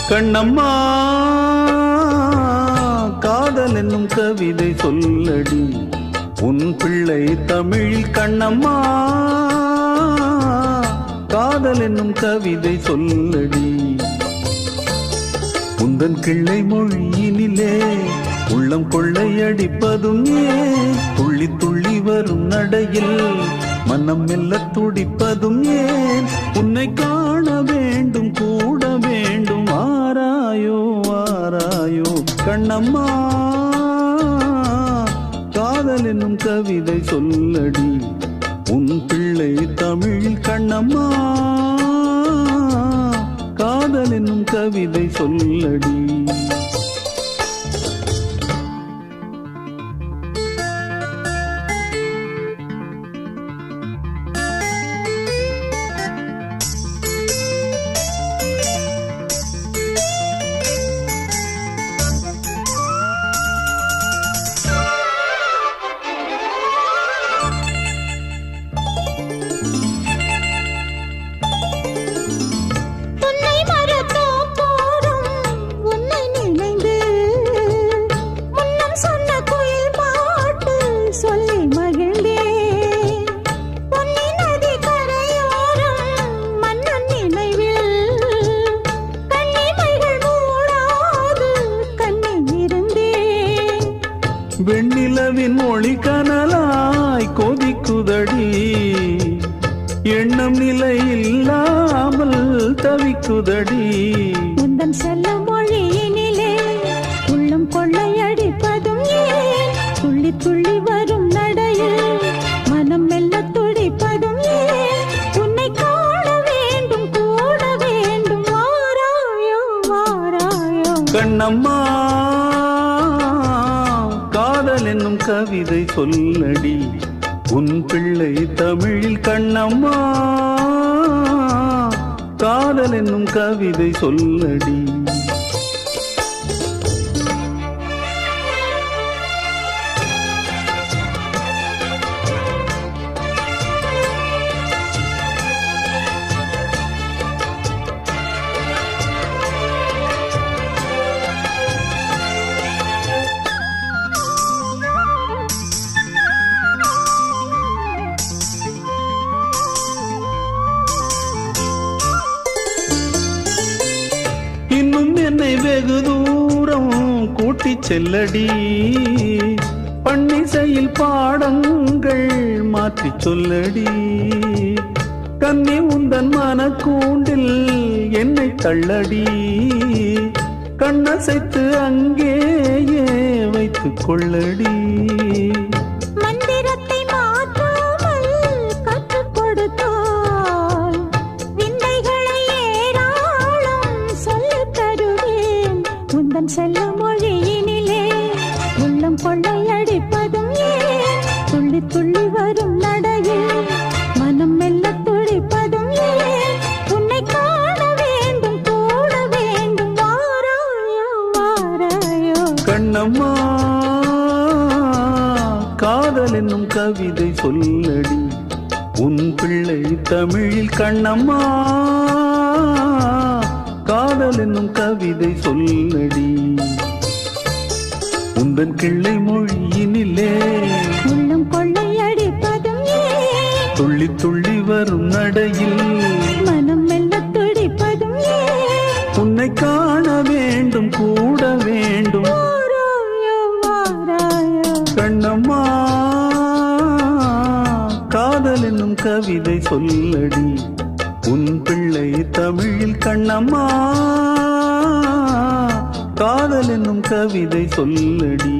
கண்ணம்மா காதல் என்னும் கவிதை சொல்லடி உன் பிள்ளை தமிழில் கண்ணம்மா காதல் என்னும் கவிதை சொல்லடி உந்தன் கிள்ளை மொழியினிலே உள்ளம் கொள்ளையடிப்பதும் ஏன் துள்ளி துள்ளி வரும் நடையில் மனம் மெல்ல துடிப்பதும் ஏன் உன்னை காண வேண்டும் கூட வேண்டும் ஆராயோ ஆராயோ கண்ணம்மா காதல் என்னும் கவிதை சொல்லடி உன் பிள்ளை தமிழில் கண்ணம்மா காதல் என்னும் கவிதை சொல்லடி வெண்ணிலவின் மொழி கனலாய் கொதிக்குதடி எண்ணம் நிலை இல்லாமல் தவிக்குதடி உந்தன் செல்ல மொழியினிலே உள்ளம் கொள்ளையடிப்பதும் ஏன் துள்ளி துள்ளி வரும் நடையில் மனம் மெல்ல துடிப்பதும் ஏன் உன்னை காண வேண்டும் கூட வேண்டும் வாராயோ வாராயோ கண்ணம்மா காதல் என்னும் கவிதை சொல்லடி உன் பிள்ளை தமிழில் கண்ணம்மா காதல் என்னும் கவிதை சொல்லடி இன்னும் என்னை வெகு தூரம் கூட்டி செல்லடி பன்னிசையில் பாடங்கள் மாற்றி சொல்லடி கண்ணி உந்தன் மனக்கூண்டில் என்னை தள்ளடி கண்ணசைத்து அங்கேயே வைத்துக் கொள்ளடி செல்ல மொழியினிலே உள்ளம் கொள்ளையடிப்பதும் ஏன் துள்ளி துள்ளி வரும் நடையில் மனம் மெல்ல துடிப்பதும் ஏன் உன்னை காண வேண்டும் கூட வேண்டும் வாராயோ வாராயோ கண்ணம்மா காதல் என்னும் கவிதை சொல்லடி உன் பிள்ளை தமிழில் கண்ணம்மா காதல் என்னும் கவிதை சொல்லடி உந்தன் கிள்ளை மொழியினிலே உள்ளம் கொள்ளையடிப்பதும் ஏன் துள்ளி துள்ளி வரும் நடையில் மனம் மெல்ல துடிப்பதும் ஏன் உன்னை காண வேண்டும் கூட வேண்டும் வாராயோ வாராயோ கண்ணம்மா காதல் என்னும் கவிதை சொல்லடி உன் பிள்ளை தமிழில் கண்ணம்மா காதல் என்னும் கவிதை சொல்லடி